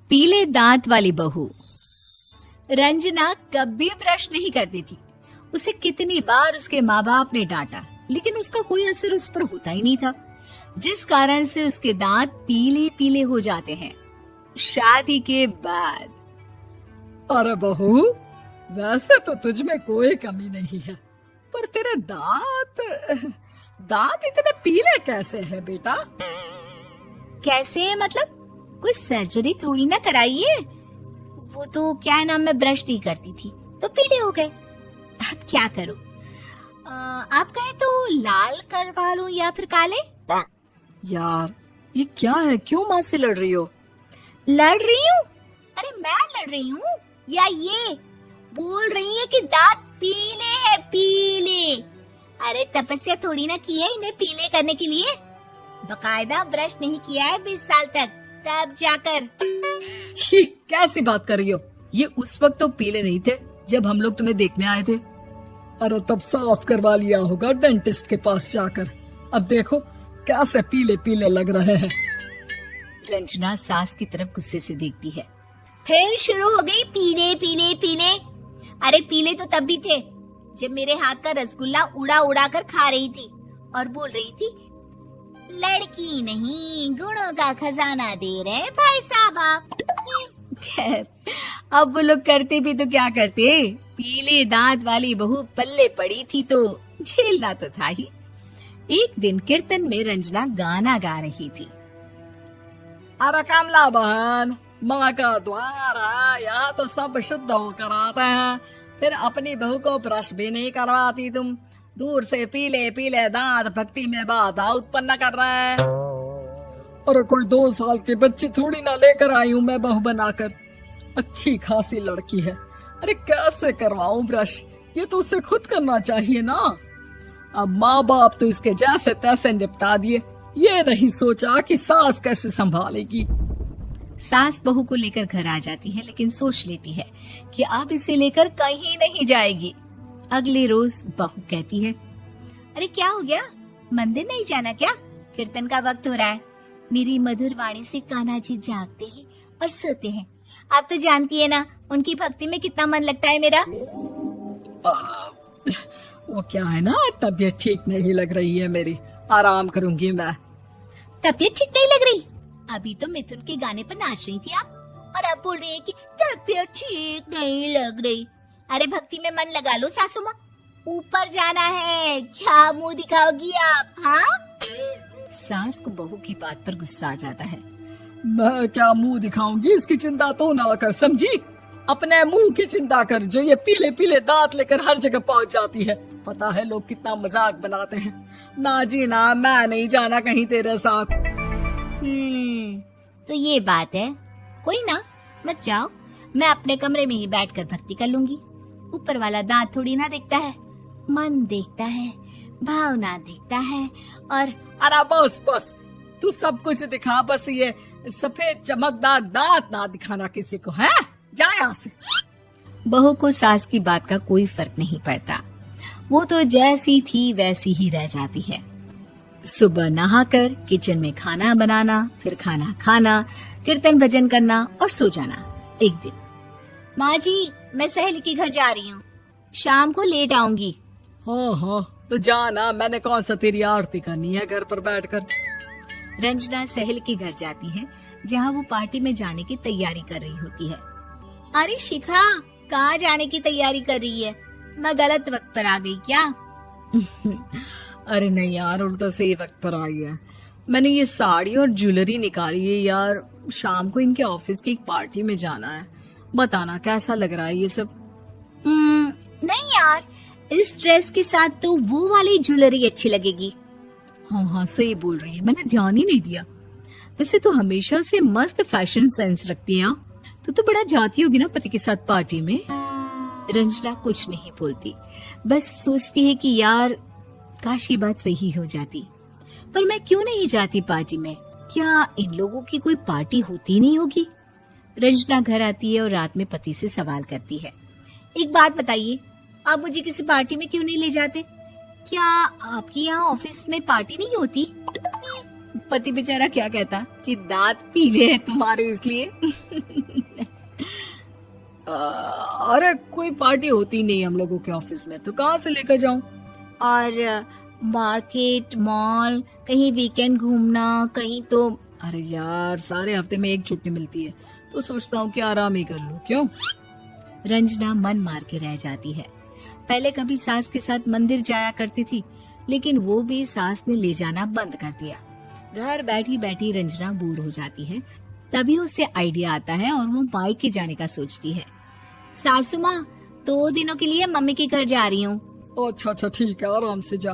पीले दांत वाली बहू। रंजना कभी ब्रश नहीं करती थी। उसे कितनी बार उसके माँ बाप ने डांटा, लेकिन उसका कोई असर उस पर होता ही नहीं था, जिस कारण से उसके दांत पीले पीले हो जाते हैं। शादी के बाद अरे बहू, वैसे तो तुझ में कोई कमी नहीं है, पर तेरे दांत इतने पीले कैसे हैं बेटा? कैसे मतलब? कोई सर्जरी थोड़ी ना कराइए। वो तो क्या नाम, मैं ब्रश नहीं करती थी तो पीले हो गए। अब क्या करूं? आप कहें तो लाल करवा लूं या फिर काले? यार ये क्या है, क्यों माँ से लड़ रही हो? लड़ रही हूँ? अरे मैं लड़ रही हूँ या ये बोल रही है कि दांत पीले हैं, पीले। अरे तपस्या थोड़ी ना की है इन्हें पीले करने के लिए। बकायदा ब्रश नहीं किया है 20 साल तक, तब जाकर। छी, कैसी बात कर रही हो? ये उस वक्त तो पीले नहीं थे जब हम लोग तुम्हें देखने आए थे। अरे तब साफ करवा लिया होगा डेंटिस्ट के पास जाकर। अब देखो कैसे पीले पीले लग रहे हैं। रंजना सास की तरफ गुस्से से देखती है। फिर शुरू हो गई पीले पीले पीले। अरे पीले तो तब भी थे जब मेरे हाथ का रसगुल्ला उड़ा उड़ा कर खा रही थी और बोल रही थी, लड़की नहीं गुणों का खजाना दे रहे भाई साहब आप। खैर, अब वो लोग करते भी तो क्या करते, पीले दांत वाली बहू पल्ले पड़ी थी तो झेलना तो था ही। एक दिन कीर्तन में रंजना गाना गा रही थी। अरे कमला बहन, माँ का द्वार है, यहाँ तो सब शुद्ध होकर आते हैं, फिर अपनी बहू को ब्रश भी नहीं करवाती तुम। दूर से पीले पीले दांत भक्ति में बाधा उत्पन्न कर रहे हैं। अरे कोई 2 साल की बच्ची थोड़ी ना लेकर आई हूँ मैं बहू बनाकर। अच्छी खासी लड़की है, अरे कैसे करवाऊं ब्रश? ये तो उसे खुद करना चाहिए ना। अब माँ बाप तो इसके जैसे तैसे निपटा दिए, ये नहीं सोचा कि सास कैसे संभालेगी। सास बहू को लेकर घर आ जाती है, लेकिन सोच लेती है कि अब इसे लेकर कहीं नहीं जाएगी। अगले रोज बहू कहती है, अरे क्या हो गया, मंदिर नहीं जाना क्या? कीर्तन का वक्त हो रहा है। मेरी मधुर वाणी से कान्हा जी जागते हैं और सोते हैं। आप तो जानती है ना उनकी भक्ति में कितना मन लगता है मेरा। वो क्या है ना, तबीयत ठीक नहीं लग रही है मेरी, आराम करूंगी मैं। तबीयत ठीक नहीं लग रही? अभी तो मिथुन के गाने पर नाच रही थी आप, और अब बोल रही है कि तबीयत ठीक नहीं लग रही। अरे भक्ति में मन लगा लो सासू माँ, ऊपर जाना है, क्या मुंह दिखाओगी आप? हाँ? सास को बहू की बात पर गुस्सा आ जाता है। मैं क्या मुंह दिखाऊंगी, इसकी चिंता तो ना कर, समझी? अपने मुंह की चिंता कर, जो ये पीले पीले दांत लेकर हर जगह पहुंच जाती है। पता है लोग कितना मजाक बनाते हैं। ना जी ना, मैं नहीं जाना कहीं तेरे साथ। तो ये बात है, कोई ना, मत जाओ, मैं अपने कमरे में ही बैठकर भक्ति कर लूंगी। ऊपर वाला दांत थोड़ी ना देखता है, मन देखता है, भावना देखता है। और अरे बस बस, तू सब कुछ दिखा, बस ये सफेद चमकदार दांत ना दिखाना किसी को, है? जा यहाँ से। बहू को सास की बात का कोई फर्क नहीं पड़ता, वो तो जैसी थी वैसी ही रह जाती है। सुबह नहाकर किचन में खाना बनाना, फिर खाना खाना, कीर्तन भजन करना और सो जाना। एक दिन, माँ जी मैं सहेली के घर जा रही हूँ, शाम को लेट आऊंगी। हाँ हाँ तो जाना, मैंने कौन सा तेरी आरती करनी है घर पर बैठकर। रंजना सहेली के घर जाती है, जहाँ वो पार्टी में जाने की तैयारी कर रही होती है। अरे शिखा, कहाँ जाने की तैयारी कर रही है? मैं गलत वक्त पर आ गई क्या? अरे नहीं यार, उल्टा सही वक्त पर आई है। मैंने ये साड़ी और ज्वेलरी निकाली है यार, शाम को इनके ऑफिस की एक पार्टी में जाना है। बताना कैसा लग रहा है ये सब? नहीं यार, इस ड्रेस के साथ तो वो वाली ज्वेलरी अच्छी लगेगी। हाँ हाँ सही बोल रही है, मैंने ध्यान ही नहीं दिया। वैसे तो हमेशा से मस्त फैशन सेंस रखती है। तो बड़ा जाती होगी ना पति के साथ पार्टी में। रंजना कुछ नहीं बोलती, बस सोचती है कि यार काश ये बात सही हो जाती, पर मैं क्यों नहीं जाती पार्टी में? क्या इन लोगों की कोई पार्टी होती नहीं होगी? रंजना घर आती है और रात में पति से सवाल करती है, एक बात बताइए, आप मुझे किसी पार्टी में क्यों नहीं ले जाते? क्या आपके यहाँ ऑफिस में पार्टी नहीं होती? पति बेचारा क्या कहता कि दांत पीले हैं तुम्हारे इसलिए। अरे कोई पार्टी होती नहीं हम लोगों के ऑफिस में, तो कहाँ से लेकर जाऊं? और मार्केट, मॉल, कहीं वीकेंड घूमना, कहीं तो। अरे यार, सारे हफ्ते में एक छुट्टी मिलती है, तो सोचता हूँ कि आराम ही कर लूं। क्यों? रंजना मन मार के रह जाती है। पहले कभी सास के साथ मंदिर जाया करती थी, लेकिन वो भी सास ने ले जाना बंद कर दिया। घर बैठी बैठी रंजना बोर हो जाती है। तभी उसे आइडिया आता है और वो मायके जाने का सोचती है। सासू माँ, 2 दिनों के लिए मम्मी के घर जा रही हूँ। अच्छा अच्छा, ठीक है, आराम से जा।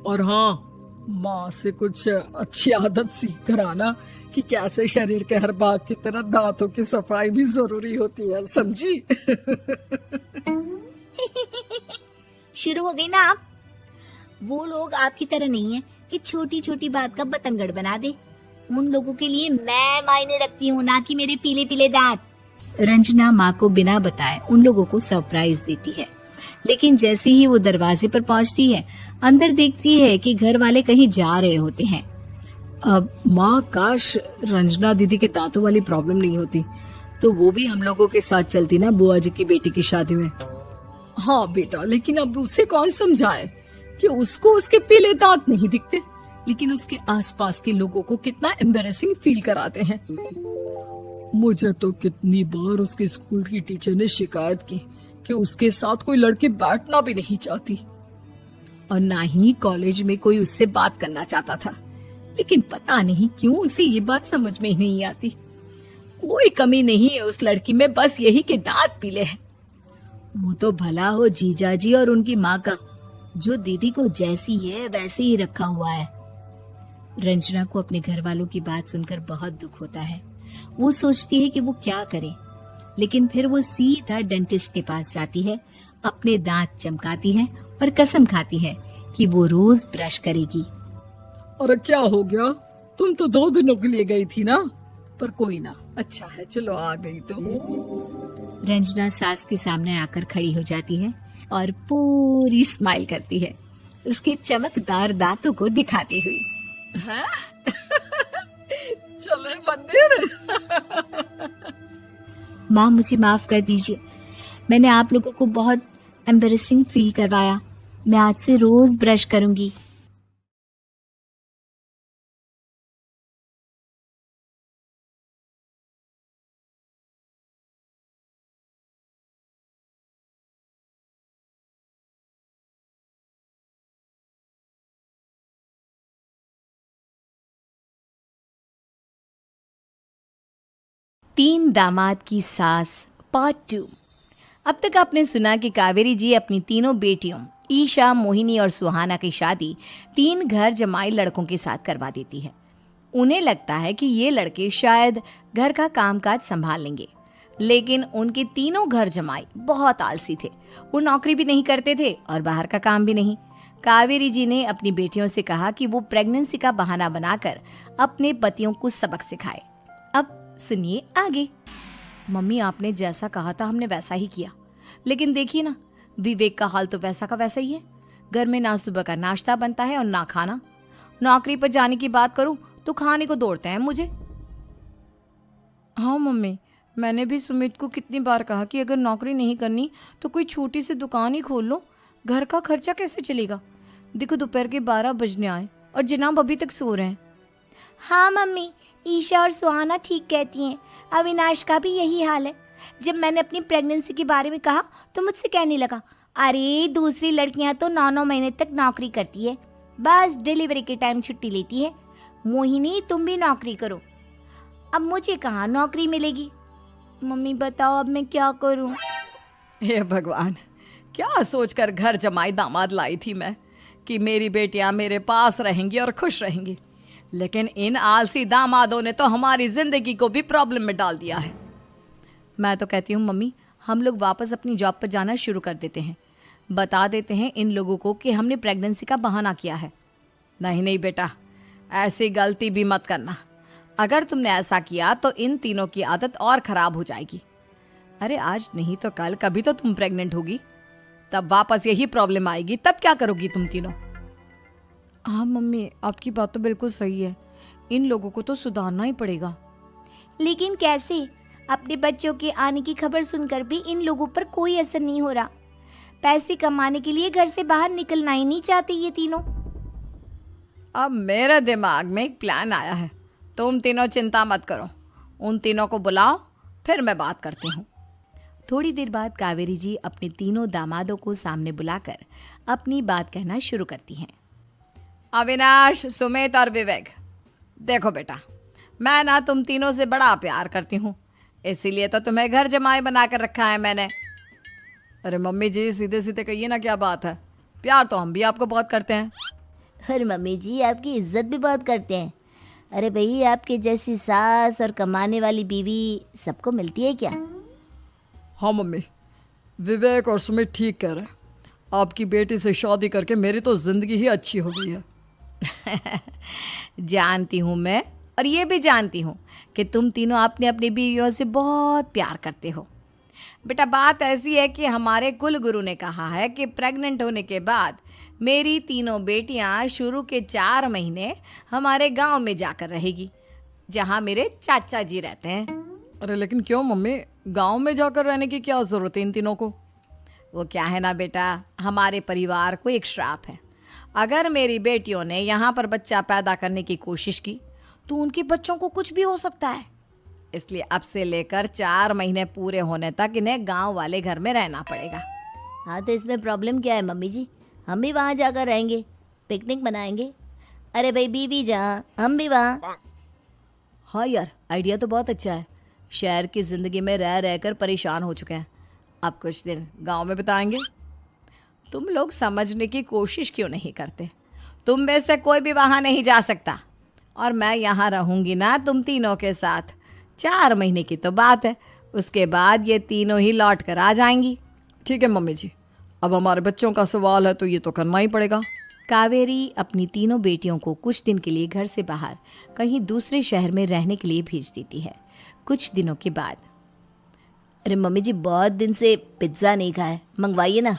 और हाँ, माँ से कुछ अच्छी आदत सीख कर आना कि कैसे शरीर के हर भाग की तरह दांतों की सफाई भी जरूरी होती है, समझी? शुरू हो गई ना आप। वो लोग आपकी तरह नहीं है कि छोटी छोटी बात का बतंगड़ बना दे। उन लोगों के लिए मैं मायने रखती हूँ, ना कि मेरे पीले पीले दांत। रंजना माँ को बिना बताए उन लोगों को सरप्राइज देती है, लेकिन जैसे ही वो दरवाजे पर पहुँचती है, अंदर देखती है कि घर वाले कहीं जा रहे होते हैं। अब माँ, काश रंजना दीदी के दांतों वाली प्रॉब्लम नहीं होती, तो वो भी हम लोगों के साथ चलती ना बुआ जी की बेटी की शादी में। हाँ बेटा, लेकिन अब उसे कौन समझाए कि उसको उसके पीले दांत नहीं दिखते, लेकिन उसके आसपास के लोगों को कितना एम्बैरेसिंग फील कराते हैं। मुझे तो कितनी बार उसके स्कूल की टीचर ने शिकायत की कि उसके साथ कोई लड़की बैठना भी नहीं चाहती, और ना ही कॉलेज में कोई उससे बात करना चाहता था। लेकिन पता नहीं क्यों उसे ये बात समझ में ही नहीं आती। कोई कमी नहीं है उस लड़की में, बस यही कि दांत पीले हैं। वो तो भला हो जीजा जी और उनकी माँ का, जो दीदी को जैसी है वैसे ही रखा हुआ है। रंजना को अपने घर वालों की बात सुनकर बहुत दुख होता है। वो सोचती है कि वो क्या करे, लेकिन फिर वो सीधा डेंटिस्ट के पास जाती है, अपने दांत चमकाती है और कसम खाती है कि वो रोज ब्रश करेगी। अरे क्या हो गया? तुम तो 2 दिनों के लिए गई थी ना? पर कोई ना, अच्छा है, चलो आ गई तो। रंजना सास के सामने आकर खड़ी हो जाती है और पूरी स्माइल करती है, उसके चमकदार दांतों को दिखाती हुई। हैं? चले मंदिर। माँ, मुझे माफ कर दीजिए, मैंने आप लोगों को बहुत एम्बैरेसिंग फील करवाया। मैं आज से रोज ब्रश करूंगी। तीन दामाद की सास पार्ट 2। अब तक आपने सुना कि कावेरी जी अपनी तीनों बेटियों ईशा, मोहिनी और सुहाना की शादी 3 घर जमाई लड़कों के साथ करवा देती है। उन्हें लगता है कि ये लड़के शायद घर का कामकाज संभाल लेंगे, लेकिन उनके तीनों घर जमाई बहुत आलसी थे। वो नौकरी भी नहीं करते थे और बाहर का काम भी नहीं। कावेरी जी ने अपनी बेटियों से कहा कि वो प्रेगनेंसी का बहाना बनाकर अपने पतियों को सबक सिखाए। अब सुनिए आगे। मम्मी, आपने जैसा कहा था हमने वैसा ही किया, लेकिन देखिए ना, विवेक का हाल तो वैसा का वैसा ही है। घर में ना सुबह का नाश्ता बनता है और ना खाना। नौकरी पर जाने की बात करूं तो खाने को दौड़ते हैं मुझे। हाँ मम्मी, मैंने भी सुमित को कितनी बार कहा कि अगर नौकरी नहीं करनी तो कोई छोटी सी दुकान ही खोल लो, घर का खर्चा कैसे चलेगा। देखो दोपहर के 12 बजने आए और जनाब अभी तक सो रहे हैं। हाँ मम्मी, ईशा और सुहाना ठीक कहती हैं। अविनाश का भी यही हाल है। जब मैंने अपनी प्रेगनेंसी के बारे में कहा तो मुझसे कहने लगा, अरे दूसरी लड़कियां तो 9-9 महीने तक नौकरी करती है, बस डिलीवरी के टाइम छुट्टी लेती है। मोहिनी, तुम भी नौकरी करो। अब मुझे कहाँ नौकरी मिलेगी। मम्मी बताओ अब मैं क्या करूं। हे भगवान, क्या सोचकर घर जमाई दामाद लाई थी मैं कि मेरी बेटियां मेरे पास रहेंगी और खुश रहेंगी, लेकिन इन आलसी दामादों ने तो हमारी जिंदगी को भी प्रॉब्लम में डाल दिया है। मैं तो कहती हूँ मम्मी, हम लोग वापस अपनी जॉब पर जाना शुरू कर देते हैं। बता देते हैं इन लोगों को कि हमने प्रेगनेंसी का बहाना किया है। नहीं नहीं बेटा, ऐसी गलती भी मत करना। अगर तुमने ऐसा किया तो इन तीनों की आदत और खराब हो जाएगी। अरे आज नहीं तो कल कभी तो तुम प्रेग्नेंट होगी, तब वापस यही प्रॉब्लम आएगी, तब क्या करोगी तुम तीनों। हाँ मम्मी, आपकी बात तो बिल्कुल सही है, इन लोगों को तो सुधारना ही पड़ेगा। लेकिन कैसे? अपने बच्चों के आने की खबर सुनकर भी इन लोगों पर कोई असर नहीं हो रहा। पैसे कमाने के लिए घर से बाहर निकलना ही नहीं चाहते ये तीनों। अब मेरे दिमाग में एक प्लान आया है। तुम तीनों चिंता मत करो, उन तीनों को बुलाओ, फिर मैं बात करती हूँ। थोड़ी देर बाद कावेरी जी अपने तीनों दामादों को सामने बुलाकर अपनी बात कहना शुरू करती हैं। अविनाश, सुमित और विवेक, देखो बेटा, मैं ना तुम तीनों से बड़ा प्यार करती हूँ, इसीलिए तो तुम्हें घर जमाई बना कर रखा है मैंने। अरे मम्मी जी, सीधे सीधे कहिए ना, क्या बात है? प्यार तो हम भी आपको बहुत करते हैं। अरे मम्मी जी, आपकी इज्जत भी बहुत करते हैं। अरे भाई, आपके जैसी सास और कमाने वाली बीवी सबको मिलती है क्या? हाँ मम्मी, विवेक और सुमित ठीक कह रहे हैं। आपकी बेटी से शादी करके मेरी तो जिंदगी ही अच्छी हो गई है। जानती हूँ मैं, और ये भी जानती हूँ कि तुम तीनों अपने अपनी बीवियों से बहुत प्यार करते हो। बेटा, बात ऐसी है कि हमारे कुल गुरु ने कहा है कि प्रेग्नेंट होने के बाद मेरी तीनों बेटियां शुरू के 4 महीने हमारे गांव में जाकर रहेगी, जहां मेरे चाचा जी रहते हैं। अरे लेकिन क्यों मम्मी, गांव में जाकर रहने की क्या जरूरत है इन तीनों को? वो क्या है ना बेटा, हमारे परिवार को एक श्राप है। अगर मेरी बेटियों ने यहाँ पर बच्चा पैदा करने की कोशिश की तो उनके बच्चों को कुछ भी हो सकता है। इसलिए अब से लेकर 4 महीने पूरे होने तक इन्हें गांव वाले घर में रहना पड़ेगा। हाँ, तो इसमें प्रॉब्लम क्या है मम्मी जी? हम भी वहाँ जाकर रहेंगे, पिकनिक मनाएंगे। अरे भाई, बीवी जहाँ हम भी वहाँ। हाँ यार, आइडिया तो बहुत अच्छा है। शहर की ज़िंदगी में रह रहकर परेशान हो चुके हैं, अब कुछ दिन गांव में बिताएंगे। तुम लोग समझने की कोशिश क्यों नहीं करते? तुम में से कोई भी वहाँ नहीं जा सकता, और मैं यहाँ रहूँगी ना तुम तीनों के साथ। 4 महीने की तो बात है, उसके बाद ये तीनों ही लौट कर आ जाएंगी। ठीक है मम्मी जी, अब हमारे बच्चों का सवाल है तो ये तो करना ही पड़ेगा। कावेरी अपनी तीनों बेटियों को कुछ दिन के लिए घर से बाहर कहीं दूसरे शहर में रहने के लिए भेज देती है। कुछ दिनों के बाद, अरे मम्मी जी, बहुत दिन से पिज्ज़ा नहीं खाया, मंगवाइए ना।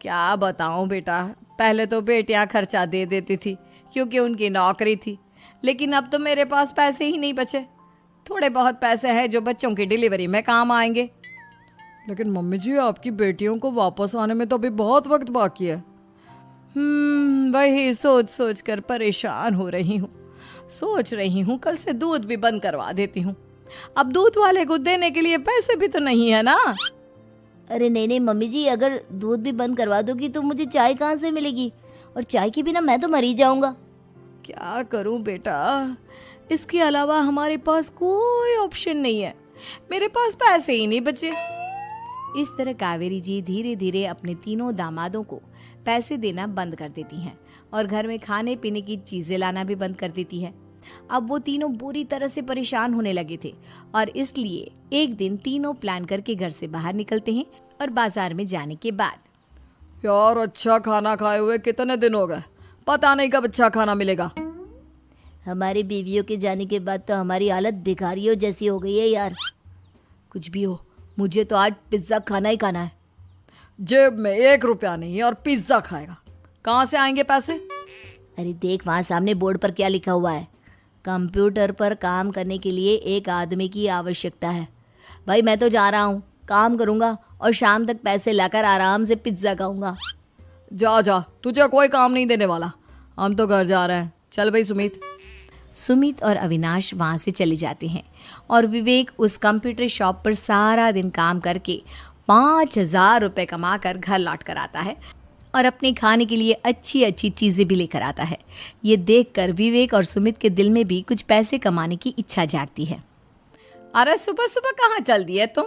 क्या बताऊं बेटा, पहले तो बेटियां खर्चा दे देती थी क्योंकि उनकी नौकरी थी, लेकिन अब तो मेरे पास पैसे ही नहीं बचे। थोड़े बहुत पैसे हैं जो बच्चों की डिलीवरी में काम आएंगे। लेकिन मम्मी जी, आपकी बेटियों को वापस आने में तो अभी बहुत वक्त बाकी है। वही सोच सोच कर परेशान हो रही हूँ। सोच रही हूँ कल से दूध भी बंद करवा देती हूँ। अब दूध वाले को देने के लिए पैसे भी तो नहीं है ना। अरे नहीं नहीं मम्मी जी, अगर दूध भी बंद करवा दोगी तो मुझे चाय कहाँ से मिलेगी? और चाय के बिना मैं तो मर ही जाऊंगा। क्या करूं बेटा, इसके अलावा हमारे पास कोई ऑप्शन नहीं है। मेरे पास पैसे ही नहीं बचे। इस तरह कावेरी जी धीरे धीरे अपने तीनों दामादों को पैसे देना बंद कर देती हैं और घर में खाने पीने की चीजें लाना भी बंद कर देती है। अब वो तीनों बुरी तरह से परेशान होने लगे थे और इसलिए एक दिन तीनों प्लान करके घर से बाहर निकलते हैं और बाजार में जाने के बाद, यार अच्छा खाना खाए हुए कितने दिन हो गए, पता नहीं कब अच्छा खाना मिलेगा। हमारी बीवियों के जाने के बाद तो हमारी हालत भिखारियों जैसी हो गई है यार। कुछ भी हो, मुझे तो आज पिज्ज़ा खाना ही खाना है। जेब में 1 रुपया नहीं है और पिज्ज़ा खाएगा, कहाँ से आएंगे पैसे? अरे देख, वहाँ सामने बोर्ड पर क्या लिखा हुआ है, कंप्यूटर पर काम करने के लिए एक आदमी की आवश्यकता है। भाई मैं तो जा रहा हूँ, काम करूँगा और शाम तक पैसे लाकर आराम से पिज्ज़ा खाऊंगा। जा जा, तुझे कोई काम नहीं देने वाला, हम तो घर जा रहे हैं। चल भाई सुमित। सुमित और अविनाश वहाँ से चले जाते हैं और विवेक उस कंप्यूटर शॉप पर सारा दिन काम करके 5,000 रुपये कमा कर घर लौट कर आता है और अपने खाने के लिए अच्छी अच्छी चीज़ें भी लेकर आता है। ये देखकर विवेक और सुमित के दिल में भी कुछ पैसे कमाने की इच्छा जागती है। अरे सुबह सुबह कहाँ चल दिए तुम?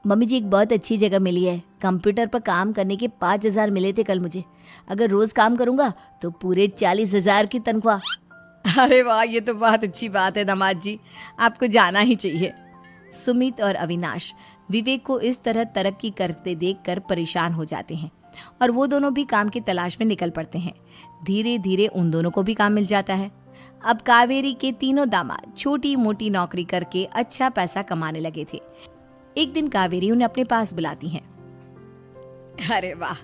मम्मी जी, एक बहुत अच्छी जगह मिली है, कंप्यूटर पर काम करने के 5,000 मिले थे कल मुझे। अगर रोज़ काम करूँगा तो पूरे 40,000 की तनख्वाह। अरे वाह, ये तो बहुत अच्छी बात है दामाद जी, आपको जाना ही चाहिए। सुमित और अविनाश विवेक को इस तरह तरक्की करते देखकर परेशान हो जाते हैं और वो दोनों भी काम की तलाश में निकल पड़ते हैं। धीरे धीरे उन दोनों को भी काम मिल जाता है। अब कावेरी के तीनों दामाद छोटी मोटी नौकरी करके अच्छा पैसा कमाने लगे थे। एक दिन कावेरी उन्हें अपने पास बुलाती हैं। अरे वाह,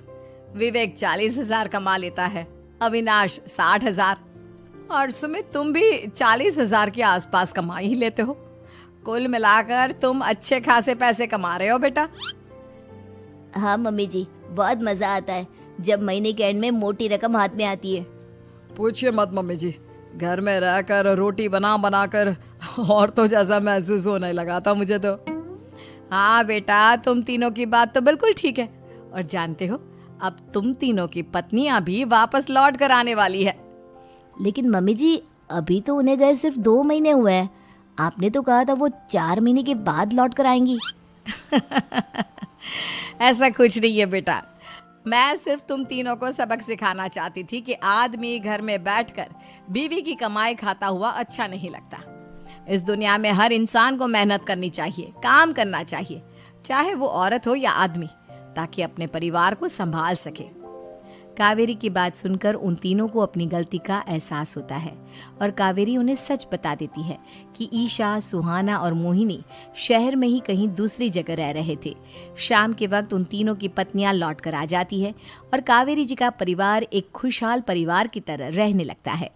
विवेक 40,000 कमा लेता है, अविनाश 60,000। और सुमित, तुम भी 40,000 के आसपास कमा ही लेते हो। कुल मिलाकर तुम अच्छे खासे पैसे कमा रहे हो बेटा। हाँ मम्मी जी, बहुत मजा आता है जब महीने के एंड में मोटी रकम हाथ में आती है। पूछिए मत मम्मी जी, घर में रहकर रोटी बना बना कर और तो जैसा महसूस होने लगा था मुझे तो। हाँ बेटा, तुम तीनों की बात तो बिल्कुल ठीक है। और जानते हो, अब तुम तीनों की पत्नियां भी वापस लौट कर आने वाली है। लेकिन मम्मी जी, अभी तो उन्हें गए सिर्फ 2 महीने हुए हैं। आपने तो कहा था वो 4 महीने के बाद लौट कर आएंगी। ऐसा कुछ नहीं है बेटा, मैं सिर्फ तुम तीनों को सबक सिखाना चाहती थी कि आदमी घर में बैठकर बीवी की कमाई खाता हुआ अच्छा नहीं लगता। इस दुनिया में हर इंसान को मेहनत करनी चाहिए, काम करना चाहिए, चाहे वो औरत हो या आदमी, ताकि अपने परिवार को संभाल सके। कावेरी की बात सुनकर उन तीनों को अपनी गलती का एहसास होता है और कावेरी उन्हें सच बता देती है कि ईशा, सुहाना और मोहिनी शहर में ही कहीं दूसरी जगह रह रहे थे। शाम के वक्त उन तीनों की पत्नियां लौट कर आ जाती है और कावेरी जी का परिवार एक खुशहाल परिवार की तरह रहने लगता है।